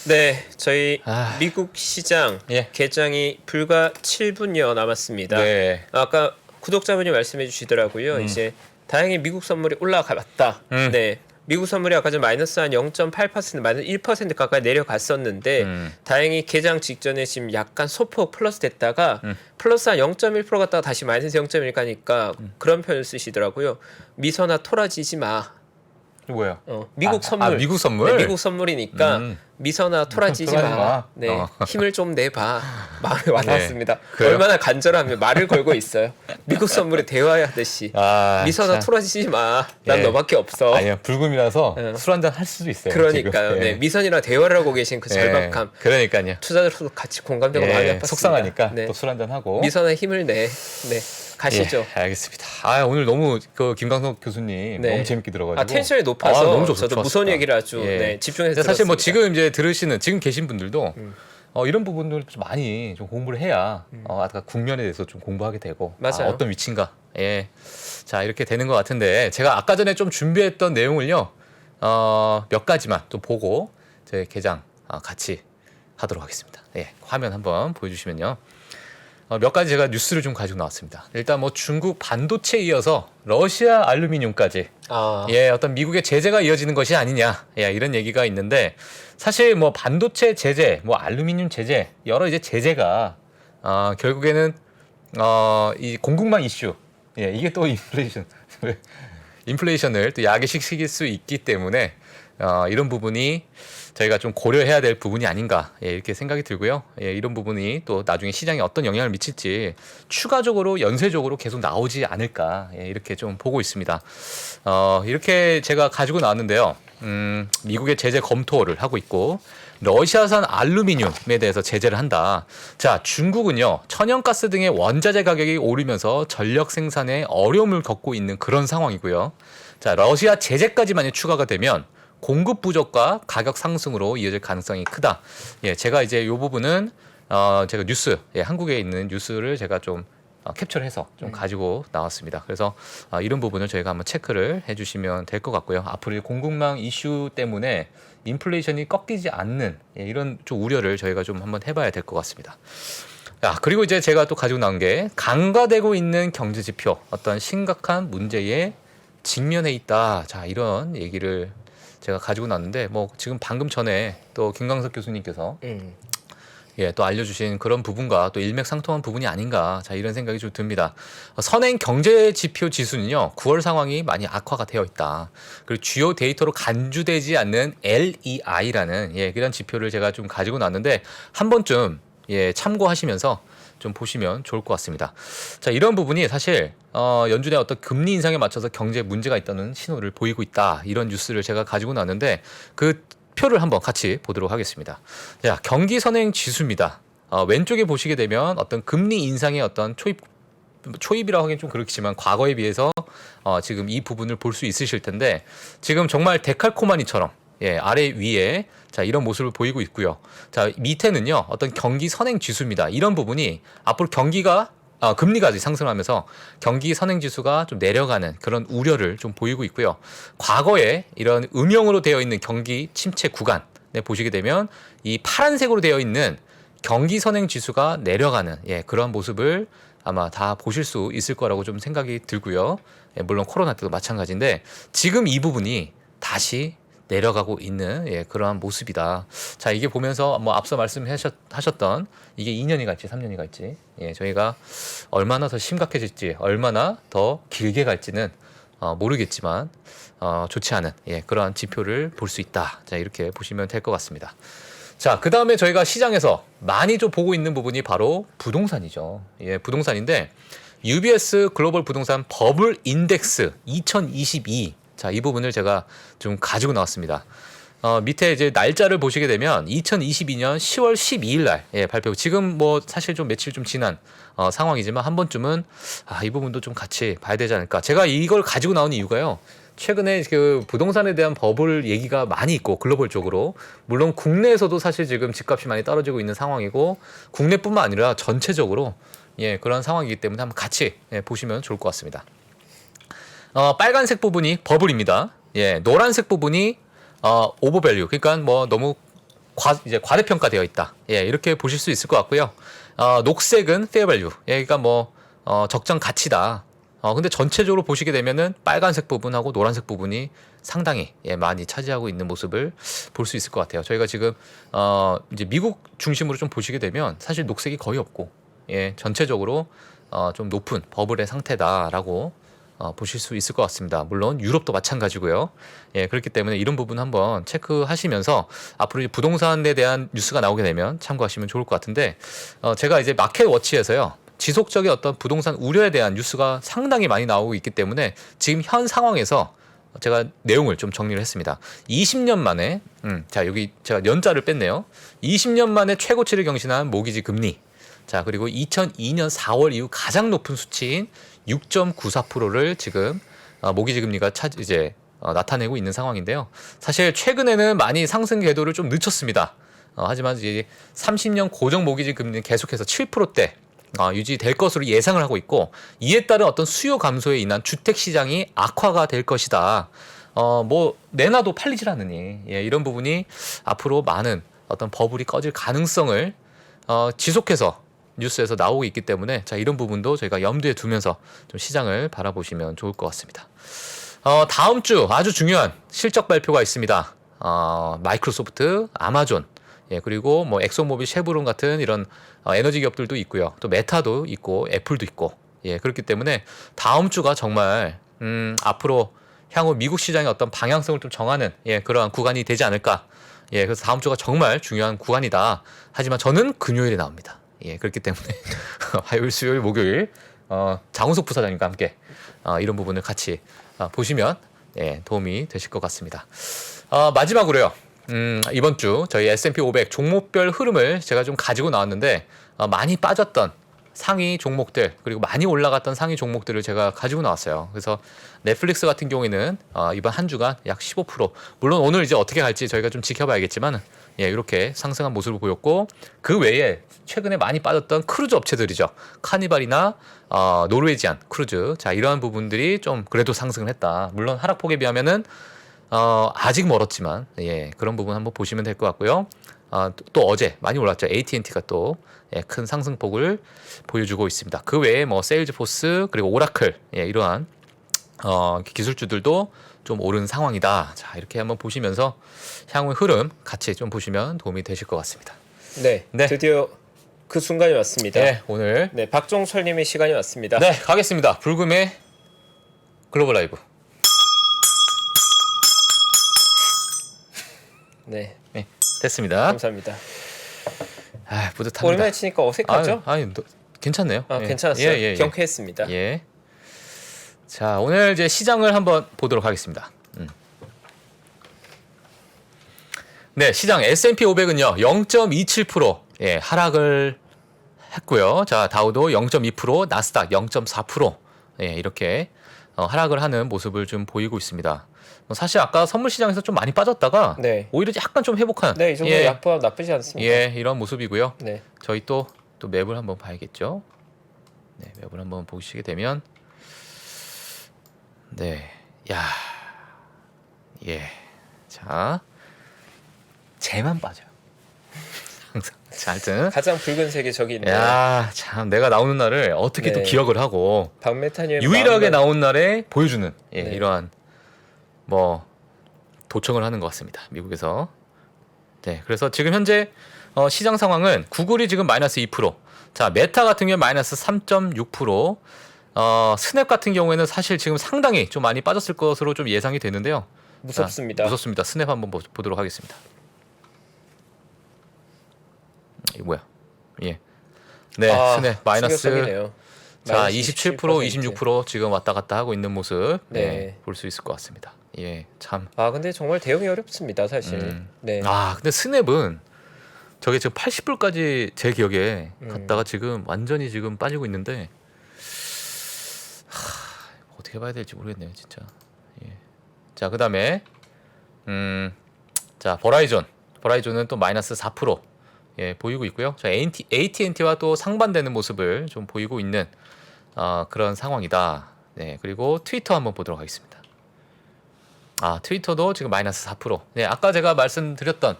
네, 저희 아, 미국 시장 예. 개장이 불과 7분여 남았습니다. 네. 아까 구독자분이 말씀해 주시더라고요. 이제 다행히 미국 선물이 올라갔다. 네. 미국 선물이 아까 전 마이너스 한 0.8%, 마이너스 1% 가까이 내려갔었는데 다행히 개장 직전에 지금 약간 소폭 플러스 됐다가 플러스 한 0.1% 갔다가 다시 마이너스 0.1 가니까 그런 표현을 쓰시더라고요. 미선아 토라지지 마. 뭐야? 미국 선물. 미국 선물? 네, 미국 선물이니까 미선아 토라지지 토라지 마. 마. 네, 힘을 좀 내봐. 마음에 와닿았습니다. 그래요? 얼마나 간절하면 말을 걸고 있어요. 미국 선물에 대화하듯이. 미선아 참. 토라지지 마. 난 예. 너밖에 없어. 아니요, 불금이라서 술 한잔 할 수도 있어요. 그러니까요. 지금. 네, 미선이랑 대화를 하고 계신 그 절박함. 그러니까요. 투자자로도 같이 공감되고 마음이 아팠습니다. 속상하니까 네. 또 술 한잔 하고. 미선아 힘을 내. 네, 가시죠. 예, 알겠습니다. 오늘 너무 김광석 교수님 네. 너무 재밌게 들어가지고. 텐션이 높아서 너무 저도 좋았습니다. 무서운 얘기를 아주 예. 네, 집중해서 근데 사실 뭐 들었습니다. 지금 이제 들으시는 지금 계신 분들도 이런 부분들 좀 많이 좀 공부를 해야 아까 국면에 대해서 좀 공부하게 되고 맞아요. 어떤 위치인가. 예. 자, 이렇게 되는 것 같은데 제가 아까 전에 좀 준비했던 내용을요. 몇 가지만 좀 보고 제 개장 같이 하도록 하겠습니다. 예. 화면 한번 보여주시면요. 몇 가지 제가 뉴스를 좀 가지고 나왔습니다. 일단 뭐 중국 반도체에 이어서 러시아 알루미늄까지 어떤 미국의 제재가 이어지는 것이 아니냐, 이런 얘기가 있는데 사실 뭐 반도체 제재, 뭐 알루미늄 제재 여러 이제 제재가 결국에는 이 공급망 이슈, 이게 또 인플레이션을 또 야기시킬 수 있기 때문에 이런 부분이 저희가 좀 고려해야 될 부분이 아닌가 이렇게 생각이 들고요. 이런 부분이 또 나중에 시장에 어떤 영향을 미칠지 추가적으로 연쇄적으로 계속 나오지 않을까 이렇게 좀 보고 있습니다. 이렇게 제가 가지고 나왔는데요. 미국의 제재 검토를 하고 있고 러시아산 알루미늄에 대해서 제재를 한다. 자, 중국은요 천연가스 등의 원자재 가격이 오르면서 전력 생산에 어려움을 겪고 있는 그런 상황이고요. 자, 러시아 제재까지 만약 추가가 되면 공급 부족과 가격 상승으로 이어질 가능성이 크다. 제가 이제 이 부분은 제가 뉴스, 한국에 있는 뉴스를 제가 좀 캡처를 해서 좀 가지고 나왔습니다. 그래서 이런 부분을 저희가 한번 체크를 해주시면 될 것 같고요. 앞으로 공급망 이슈 때문에 인플레이션이 꺾이지 않는 이런 좀 우려를 저희가 좀 한번 해봐야 될 것 같습니다. 그리고 이제 제가 또 가지고 나온 게 강화되고 있는 경제 지표, 어떤 심각한 문제에 직면해 있다. 자, 이런 얘기를 제가 가지고 나왔는데 뭐 지금 방금 전에 또 김광석 교수님께서 또 알려주신 그런 부분과 또 일맥상통한 부분이 아닌가, 자, 이런 생각이 좀 듭니다. 선행 경제 지표 지수는요 9월 상황이 많이 악화가 되어 있다. 그리고 주요 데이터로 간주되지 않는 LEI라는 그런 지표를 제가 좀 가지고 나왔는데 한 번쯤 참고하시면서 좀 보시면 좋을 것 같습니다. 자, 이런 부분이 사실 연준의 어떤 금리 인상에 맞춰서 경제에 문제가 있다는 신호를 보이고 있다. 이런 뉴스를 제가 가지고 나왔는데 그 표를 한번 같이 보도록 하겠습니다. 자, 경기 선행 지수입니다. 왼쪽에 보시게 되면 어떤 금리 인상의 어떤 초입이라고 하기엔 좀 그렇지만 과거에 비해서 지금 이 부분을 볼 수 있으실 텐데 지금 정말 데칼코마니처럼 아래 위에 자, 이런 모습을 보이고 있고요. 자, 밑에는요 어떤 경기 선행 지수입니다. 이런 부분이 앞으로 경기가 금리가 상승하면서 경기 선행 지수가 좀 내려가는 그런 우려를 좀 보이고 있고요. 과거에 이런 음영으로 되어 있는 경기 침체 구간 보시게 되면 이 파란색으로 되어 있는 경기 선행 지수가 내려가는 그런 모습을 아마 다 보실 수 있을 거라고 좀 생각이 들고요. 물론 코로나 때도 마찬가지인데 지금 이 부분이 다시 내려가고 있는 그러한 모습이다. 자, 이게 보면서 뭐 앞서 말씀하셨던 이게 2년이 갈지 3년이 갈지 저희가 얼마나 더 심각해질지 얼마나 더 길게 갈지는 모르겠지만 좋지 않은 그러한 지표를 볼 수 있다. 자, 이렇게 보시면 될 것 같습니다. 자, 그 다음에 저희가 시장에서 많이 좀 보고 있는 부분이 바로 부동산이죠. 부동산인데 UBS 글로벌 부동산 버블 인덱스 2022. 자, 이 부분을 제가 좀 가지고 나왔습니다. 밑에 이제 날짜를 보시게 되면 2022년 10월 12일 날 발표. 지금 뭐 사실 좀 며칠 좀 지난 상황이지만 한 번쯤은 이 부분도 좀 같이 봐야 되지 않을까. 제가 이걸 가지고 나온 이유가요. 최근에 그 부동산에 대한 버블 얘기가 많이 있고 글로벌적으로 물론 국내에서도 사실 지금 집값이 많이 떨어지고 있는 상황이고 국내뿐만 아니라 전체적으로 그런 상황이기 때문에 한번 같이 보시면 좋을 것 같습니다. 빨간색 부분이 버블입니다. 노란색 부분이 오버밸류. 그러니까 뭐 너무 이제 과대평가되어 있다. 예, 이렇게 보실 수 있을 것 같고요. 녹색은 페어밸류. 예, 그러니까 뭐 적정 가치다. 근데 전체적으로 보시게 되면은 빨간색 부분하고 노란색 부분이 상당히 많이 차지하고 있는 모습을 볼 수 있을 것 같아요. 저희가 지금 이제 미국 중심으로 좀 보시게 되면 사실 녹색이 거의 없고, 예, 전체적으로 좀 높은 버블의 상태다라고 보실 수 있을 것 같습니다. 물론 유럽도 마찬가지고요. 예, 그렇기 때문에 이런 부분 한번 체크하시면서 앞으로 이제 부동산에 대한 뉴스가 나오게 되면 참고하시면 좋을 것 같은데, 제가 이제 마켓워치에서요, 지속적인 어떤 부동산 우려에 대한 뉴스가 상당히 많이 나오고 있기 때문에 지금 현 상황에서 제가 내용을 좀 정리를 했습니다. 20년 만에, 자, 여기 제가 연자를 뺐네요. 20년 만에 최고치를 경신한 모기지 금리. 자, 그리고 2002년 4월 이후 가장 높은 수치인 6.94%를 지금 모기지 금리가 이제 나타내고 있는 상황인데요. 사실 최근에는 많이 상승 궤도를 좀 늦췄습니다. 하지만 이제 30년 고정 모기지 금리는 계속해서 7%대 유지될 것으로 예상을 하고 있고, 이에 따른 어떤 수요 감소에 인한 주택 시장이 악화가 될 것이다. 뭐 내놔도 팔리질 않으니, 예, 이런 부분이 앞으로 많은 어떤 버블이 꺼질 가능성을 지속해서 뉴스에서 나오고 있기 때문에, 자, 이런 부분도 저희가 염두에 두면서 좀 시장을 바라보시면 좋을 것 같습니다. 다음 주 아주 중요한 실적 발표가 있습니다. 마이크로소프트, 아마존, 예, 그리고 뭐 엑소모빌, 쉐브론 같은 이런 에너지 기업들도 있고요. 또 메타도 있고 애플도 있고, 예, 그렇기 때문에 다음 주가 정말 앞으로 향후 미국 시장의 어떤 방향성을 좀 정하는, 예, 그러한 구간이 되지 않을까. 예, 그래서 다음 주가 정말 중요한 구간이다. 하지만 저는 금요일에 나옵니다. 예, 그렇기 때문에 화요일, 수요일, 목요일 장훈석 부사장님과 함께 이런 부분을 같이 보시면, 예, 도움이 되실 것 같습니다. 마지막으로요. 이번 주 저희 S&P 500 종목별 흐름을 제가 좀 가지고 나왔는데, 많이 빠졌던 상위 종목들, 그리고 많이 올라갔던 상위 종목들을 제가 가지고 나왔어요. 그래서 넷플릭스 같은 경우에는 이번 한 주간 약 15%, 물론 오늘 이제 어떻게 갈지 저희가 좀 지켜봐야겠지만, 예, 이렇게 상승한 모습을 보였고, 그 외에 최근에 많이 빠졌던 크루즈 업체들이죠. 카니발이나 노르웨지안 크루즈, 자, 이러한 부분들이 좀 그래도 상승을 했다. 물론 하락폭에 비하면은 아직 멀었지만, 예, 그런 부분 한번 보시면 될 것 같고요. 또 어제 많이 올랐죠. AT&T가 또, 예, 큰 상승폭을 보여주고 있습니다. 그 외에 뭐 세일즈포스, 그리고 오라클, 예, 이러한 기술주들도 좀 오른 상황이다. 자, 이렇게 한번 보시면서 향후의 흐름 같이 좀 보시면 도움이 되실 것 같습니다. 네, 네. 드디어 그 순간이 왔습니다. 네, 오늘 네, 박종철님의 시간이 왔습니다. 네, 가겠습니다. 불금의 글로벌 라이브. 네, 네, 됐습니다. 감사합니다. 뿌듯합니다. 오랜만에 치니까 어색하죠? 괜찮네요. 예. 괜찮았어요. 예. 경쾌했습니다. 예. 자, 오늘 이제 시장을 한번 보도록 하겠습니다. 네, 시장 S&P 500은요 0.27% 예, 하락을 했고요. 자, 다우도 0.2%, 나스닥 0.4% 예, 이렇게 하락을 하는 모습을 좀 보이고 있습니다. 사실 아까 선물 시장에서 좀 많이 빠졌다가 네. 오히려 약간 좀 회복한, 네, 이 정도 예, 약보다 나쁘지 않습니다. 예, 이런 모습이고요. 네, 저희 또 맵을 한번 봐야겠죠. 네, 맵을 한번 보시게 되면, 네, 야, 예, 자, 쟤만 빠져요. 항상. 자, 하여튼, 가장 붉은색이 저기 있네요. 야, 참, 내가 나오는 날을 어떻게 또 네. 기억을 하고 박메타님 유일하게 나온 날에 보여주는, 예, 네. 이러한 뭐 도청을 하는 것 같습니다. 미국에서. 네, 그래서 지금 현재 시장 상황은 구글이 지금 마이너스 2%, 자, 메타 같은 경우에 마이너스 3.6%, 스냅 같은 경우에는 사실 지금 상당히 좀 많이 빠졌을 것으로 좀 예상이 되는데요. 무섭습니다. 자, 무섭습니다. 스냅 한번 보도록 하겠습니다. 이거 뭐야? 예. 네, 스냅 마이너스. 충격적이네요. 자, 마이너스 27%, 26% 지금 왔다 갔다 하고 있는 모습, 네. 네, 볼 수 있을 것 같습니다. 예, 참. 근데 정말 대응이 어렵습니다, 사실. 네. 근데 스냅은 저게 지금 80불까지 제 기억에 갔다가 지금 완전히 지금 빠지고 있는데, 어떻게 봐야 될지 모르겠네요, 진짜. 예. 자, 그다음에 자, 버라이존은 또 마이너스 4%, 예, 보이고 있고요. 자, AT&T와 또 상반되는 모습을 좀 보이고 있는 그런 상황이다. 네, 그리고 트위터 한번 보도록 하겠습니다. 트위터도 지금 마이너스 4%. 네, 아까 제가 말씀드렸던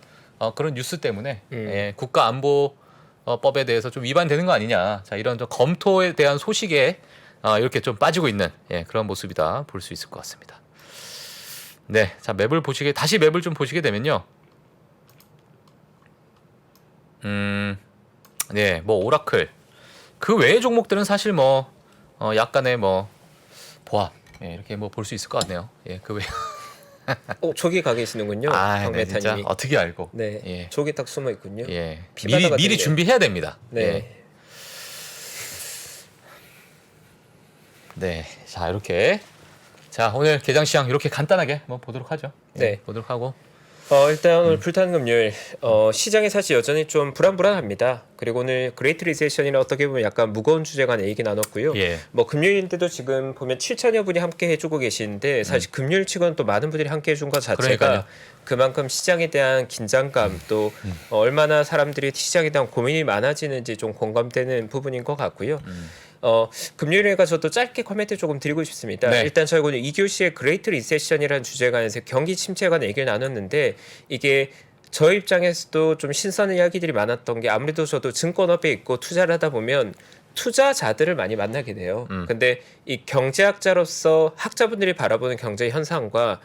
그런 뉴스 때문에 예, 국가안보법에 대해서 좀 위반되는 거 아니냐. 자, 이런 좀 검토에 대한 소식에 이렇게 좀 빠지고 있는 예, 그런 모습이다 볼 수 있을 것 같습니다. 네, 자 다시 맵을 좀 보시게 되면요. 네, 뭐 오라클 그 외의 종목들은 사실 뭐 약간의 뭐 보합 예, 이렇게 뭐 볼 수 있을 것 같네요. 예, 그 외. 저기 가 계시는군요. 네, 진짜 강메타님이. 어떻게 알고? 네, 예, 저기 딱 숨어 있군요. 예, 피바다 미리 같은데. 준비해야 됩니다. 네. 예. 네, 자 이렇게 자 오늘 개장 시장 이렇게 간단하게 뭐 보도록 하죠. 예, 네. 보도록 하고. 일단 오늘 불타는 금요일 시장이 사실 여전히 좀 불안합니다. 그리고 오늘 그레이트 리세션이라 어떻게 보면 약간 무거운 주제 간에 얘기 나눴고요. 예. 뭐 금요일인데도 지금 보면 7천여 분이 함께 해주고 계시는데 사실 금요일 치고는 또 많은 분들이 함께 해준 것 자체가 그러니까요. 그만큼 시장에 대한 긴장감 또 얼마나 사람들이 시장에 대한 고민이 많아지는지 좀 공감되는 부분인 것 같고요. 금요일에가 저도 짧게 코멘트 조금 드리고 싶습니다. 네. 일단 저희 오늘 2교시의 그레이트 리세션이라는 주제에 관해서 경기 침체에 관한 얘기를 나눴는데 이게 저 입장에서도 좀 신선한 이야기들이 많았던 게 아무래도 저도 증권업에 있고 투자를 하다 보면 투자자들을 많이 만나게 돼요. 근데 이 경제학자로서 학자분들이 바라보는 경제 현상과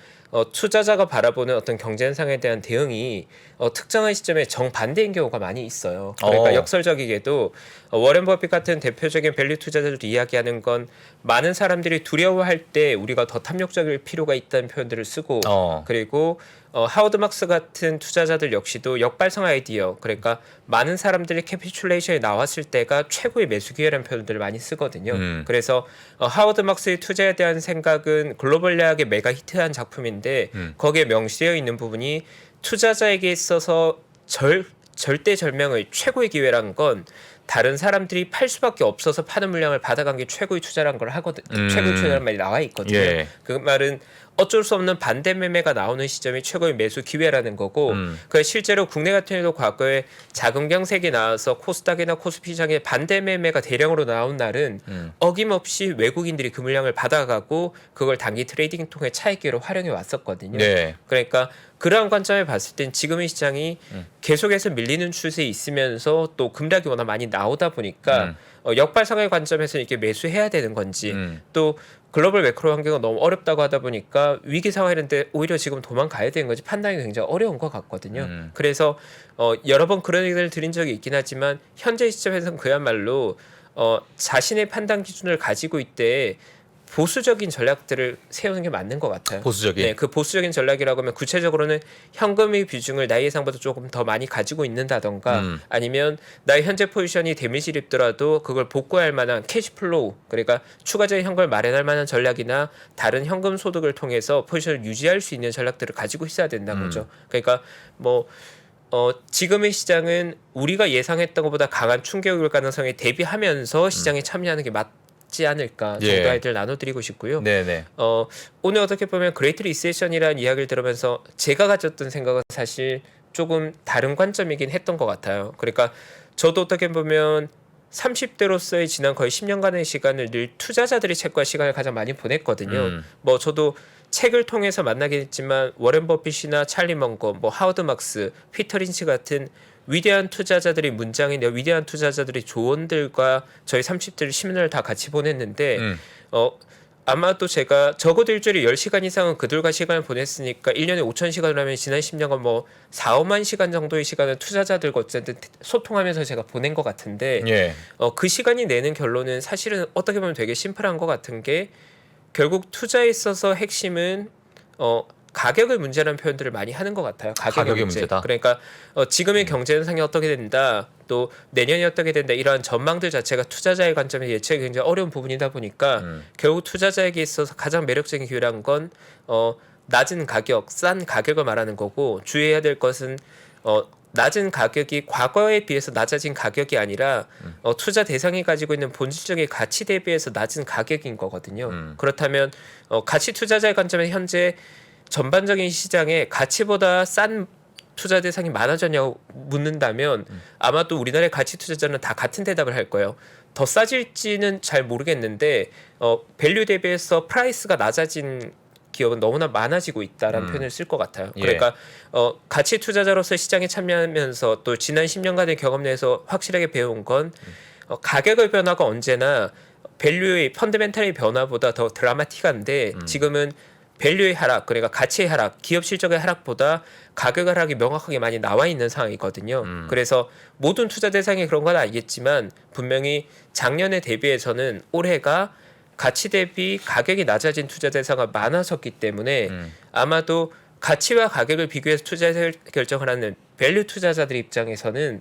투자자가 바라보는 어떤 경제 현상에 대한 대응이 특정한 시점에 정반대인 경우가 많이 있어요. 그러니까 역설적이게도 워렌 버핏 같은 대표적인 밸류 투자자들도 이야기하는 건 많은 사람들이 두려워할 때 우리가 더 탐욕적일 필요가 있다는 표현들을 쓰고 그리고 하워드 막스 같은 투자자들 역시도 역발상 아이디어 그러니까 많은 사람들이 캐피출레이션이 나왔을 때가 최고의 매수 기회라는 표현들을 많이 쓰거든요. 그래서 하워드 막스의 투자에 대한 생각은 글로벌 대학의 메가 히트한 작품인데 거기에 명시되어 있는 부분이 투자자에게 있어서 절대절명의 최고의 기회란 건 다른 사람들이 팔 수밖에 없어서 파는 물량을 받아간 게 최고의 투자란 걸 하거든. 최고의 투자라는 말이 나와 있거든요. 예. 그 말은 어쩔 수 없는 반대 매매가 나오는 시점이 최고의 매수 기회라는 거고 그 실제로 국내 같은 경우도 과거에 자금 경색이 나와서 코스닥이나 코스피 시장에 반대 매매가 대량으로 나온 날은 어김없이 외국인들이 그 물량을 받아가고 그걸 단기 트레이딩 통해 차익기로 활용해 왔었거든요. 네. 그러니까 그러한 관점에 봤을 땐 지금의 시장이 계속해서 밀리는 추세에 있으면서 또 급락이 워낙 많이 나오다 보니까 역발상의 관점에서 이렇게 매수해야 되는 건지 또 글로벌 매크로 환경은 너무 어렵다고 하다 보니까 위기 상황인데 오히려 지금 도망가야 되는 건지 판단이 굉장히 어려운 것 같거든요. 그래서 여러 번 그런 얘기를 드린 적이 있긴 하지만 현재 시점에서는 그야말로 자신의 판단 기준을 가지고 있때 보수적인 전략들을 세우는 게 맞는 것 같아요. 보수적인. 네, 그 보수적인 전략이라고 하면 구체적으로는 현금의 비중을 나의 예상보다 조금 더 많이 가지고 있는다던가 아니면 나의 현재 포지션이 데미지를 입더라도 그걸 복구할 만한 캐시플로우 그러니까 추가적인 현금을 마련할 만한 전략이나 다른 현금 소득을 통해서 포지션을 유지할 수 있는 전략들을 가지고 있어야 된다는 거죠. 그러니까 뭐 지금의 시장은 우리가 예상했던 것보다 강한 충격일 가능성에 대비하면서 시장에 참여하는 게 맞지 않을까 정도 예. 아이디어를 나눠드리고 싶고요. 네네. 오늘 어떻게 보면 그레이트 리세션이라는 이야기를 들으면서 제가 가졌던 생각은 사실 조금 다른 관점이긴 했던 것 같아요. 그러니까 저도 어떻게 보면 30대로서의 지난 거의 10년간의 시간을 늘 투자자들의 책과 시간을 가장 많이 보냈거든요. 뭐 저도 책을 통해서 만나긴 했지만 워렌 버핏이나 찰리 먼거, 뭐 하워드 막스, 피터 린치 같은 위대한 투자자들의 문장이나 위대한 투자자들의 조언들과 저희 30대를 10년을 다 같이 보냈는데 아마도 제가 적어도 일주일에 10시간 이상은 그들과 시간을 보냈으니까 1년에 5,000시간을 하면 지난 10년간 뭐 4, 5만 시간 정도의 시간을 투자자들과 어쨌든 소통하면서 제가 보낸 것 같은데 예. 그 시간이 내는 결론은 사실은 어떻게 보면 되게 심플한 것 같은 게 결국 투자에 있어서 핵심은 가격을 문제라는 표현들을 많이 하는 것 같아요. 가격의 문제다. 그러니까 지금의 경제 현상이 어떻게 된다, 또 내년이 어떻게 된다 이러한 전망들 자체가 투자자의 관점에서 예측이 굉장히 어려운 부분이다 보니까 결국 투자자에게 있어서 가장 매력적인 기회란 건 낮은 가격, 싼 가격을 말하는 거고 주의해야 될 것은 낮은 가격이 과거에 비해서 낮아진 가격이 아니라 투자 대상이 가지고 있는 본질적인 가치 대비해서 낮은 가격인 거거든요. 그렇다면 가치 투자자의 관점에서 현재 전반적인 시장에 가치보다 싼 투자 대상이 많아졌냐고 묻는다면 아마도 우리나라의 가치 투자자는 다 같은 대답을 할 거예요. 더 싸질지는 잘 모르겠는데 밸류 대비해서 프라이스가 낮아진 기업은 너무나 많아지고 있다라는 표현을 쓸 것 같아요. 예. 그러니까 가치 투자자로서 시장에 참여하면서 또 지난 10년간의 경험 내에서 확실하게 배운 건 가격의 변화가 언제나 밸류의 펀더멘탈의 변화보다 더 드라마틱한데 지금은 밸류의 하락, 그러니까 가치의 하락, 기업 실적의 하락보다 가격 하락이 명확하게 많이 나와 있는 상황이거든요. 그래서 모든 투자 대상이 그런 건 아니겠지만 분명히 작년에 대비해서는 올해가 가치 대비 가격이 낮아진 투자 대상이 많아졌기 때문에 아마도 가치와 가격을 비교해서 투자 결정을 하는 밸류 투자자들 입장에서는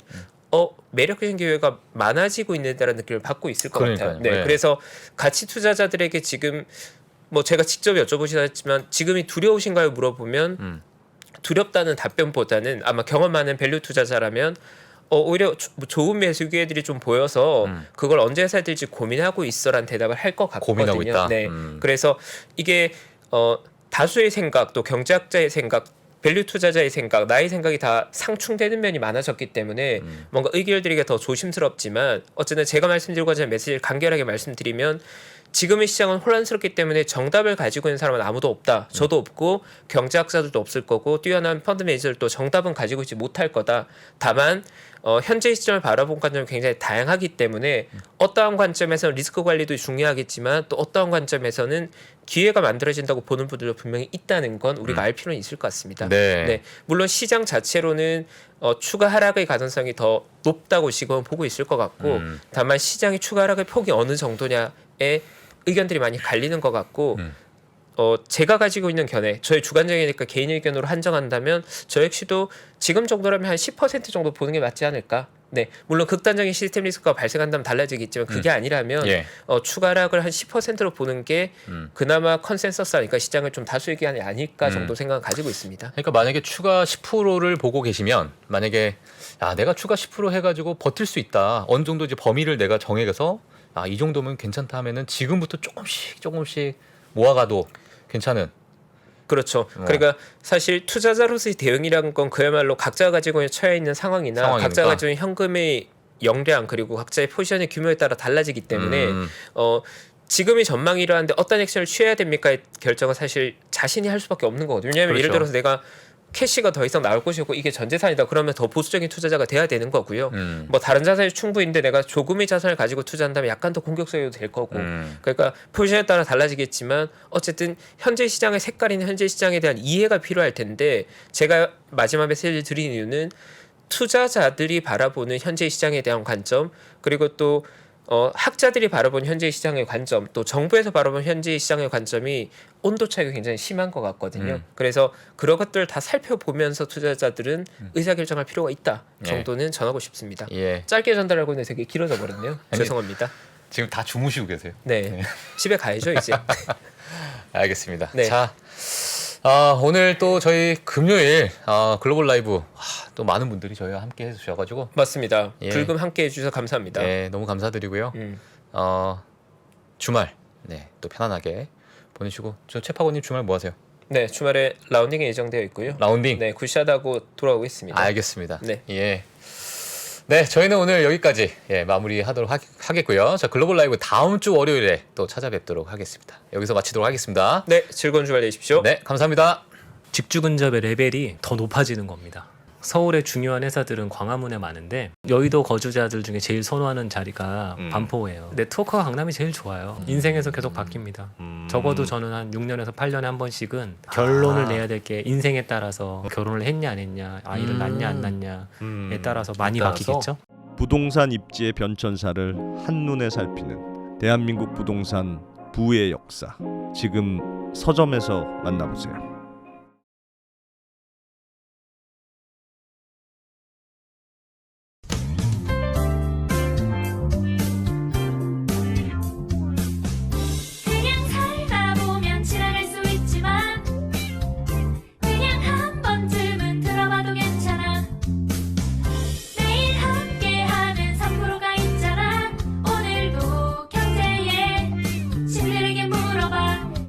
매력적인 기회가 많아지고 있다는 느낌을 받고 있을 것 같아요. 네, 네. 그래서 가치 투자자들에게 지금 뭐 제가 직접 여쭤보시긴 했지만 지금이 두려우신가요 물어보면 두렵다는 답변보다는 아마 경험 많은 밸류 투자자라면 오히려 좋은 매수 기회들이 좀 보여서 그걸 언제 사야 될지 고민하고 있어라는 대답을 할 것 같거든요. 고민하고 있다. 네, 그래서 이게 다수의 생각 또 경제학자의 생각 밸류 투자자의 생각, 나의 생각이 다 상충되는 면이 많아졌기 때문에 뭔가 의견드리기가 더 조심스럽지만 어쨌든 제가 말씀드리고자 하는 메시지를 간결하게 말씀드리면 지금의 시장은 혼란스럽기 때문에 정답을 가지고 있는 사람은 아무도 없다. 저도 없고 경제학자들도 없을 거고 뛰어난 펀드 매니저들도 정답은 가지고 있지 못할 거다. 다만 현재 시점을 바라본 관점이 굉장히 다양하기 때문에 어떠한 관점에서는 리스크 관리도 중요하겠지만 또 어떠한 관점에서는 기회가 만들어진다고 보는 분들도 분명히 있다는 건 우리가 알 필요는 있을 것 같습니다. 네. 물론 시장 자체로는 추가 하락의 가능성이 더 높다고 지금은 보고 있을 것 같고 다만 시장의 추가 하락의 폭이 어느 정도냐에 의견들이 많이 갈리는 것 같고 제가 가지고 있는 견해, 저의 주관적이니까 개인 의견으로 한정한다면 저 역시도 지금 정도라면 한 10% 정도 보는 게 맞지 않을까. 네, 물론 극단적인 시스템 리스크가 발생한다면 달라지겠지만 그게 아니라면 예. 추가 하락을 한 10%로 보는 게 그나마 컨센서스 아닐까 시장을 좀 다수 얘기하는 게 아닐까 정도 생각을 가지고 있습니다. 그러니까 만약에 추가 10%를 보고 계시면 만약에 내가 추가 10% 해가지고 버틸 수 있다. 어느 정도 이제 범위를 내가 정해서 이 정도면 괜찮다 하면은 지금부터 조금씩 모아가도 괜찮은. 그렇죠. 그러니까 사실 투자자로서의 대응이라는 건 그야말로 각자가 가지고 처해 있는 상황이나 각자가 가지고 있는 현금의 역량 그리고 각자의 포지션의 규모에 따라 달라지기 때문에 지금의 전망이 이러한데 어떤 액션을 취해야 됩니까의 결정은 사실 자신이 할 수밖에 없는 거거든요. 왜냐하면 그렇죠. 예를 들어서 내가 캐시가 더 이상 나올 것이고 이게 전 재산이다 그러면 더 보수적인 투자자가 돼야 되는 거고요. 뭐 다른 자산이 충분인데 내가 조금의 자산을 가지고 투자한다면 약간 더 공격적이어도 될 거고 그러니까 포지션에 따라 달라지겠지만 어쨌든 현재 시장의 색깔이나 현재 시장에 대한 이해가 필요할 텐데 제가 마지막 메시지를 드린 이유는 투자자들이 바라보는 현재 시장에 대한 관점 그리고 또 학자들이 바라본 현재 시장의 관점 또 정부에서 바라본 현재 시장의 관점이 온도 차이가 굉장히 심한 것 같거든요. 그래서 그런 것들을 다 살펴보면서 투자자들은 의사결정할 필요가 있다 정도는 전하고 싶습니다. 예. 짧게 전달하고 있는데 되게 길어져 버렸네요. 죄송합니다. 지금 다 주무시고 계세요. 네. 집에 가야죠 이제. 알겠습니다. 네. 자, 오늘 또 저희 금요일 글로벌 라이브 또 많은 분들이 저희와 함께 해주셔가지고 맞습니다. 예. 불금 함께 해주셔서 감사합니다. 네, 너무 감사드리고요. 주말 또 편안하게 보내시고 저 최파고님 주말 뭐 하세요? 네, 주말에 라운딩이 예정되어 있고요. 라운딩? 네, 굿샷하고 돌아오고 있습니다. 알겠습니다. 네. 예. 네, 저희는 오늘 여기까지 마무리하도록 하겠고요. 자, 글로벌 라이브 다음 주 월요일에 또 찾아뵙도록 하겠습니다. 여기서 마치도록 하겠습니다. 네, 즐거운 주말 되십시오. 네, 감사합니다. 직주 근접의 레벨이 더 높아지는 겁니다. 서울의 중요한 회사들은 광화문에 많은데 여의도 거주자들 중에 제일 선호하는 자리가 반포예요. 네트워크가 강남이 제일 좋아요. 인생에서 계속 바뀝니다. 적어도 저는 한 6년에서 8년에 한 번씩은 결론을 내야 될 게 인생에 따라서 결혼을 했냐 안 했냐 아이를 낳냐 안 낳냐에 따라서 많이 바뀌겠죠. 부동산 입지의 변천사를 한눈에 살피는 대한민국 부동산 부의 역사 지금 서점에서 만나보세요.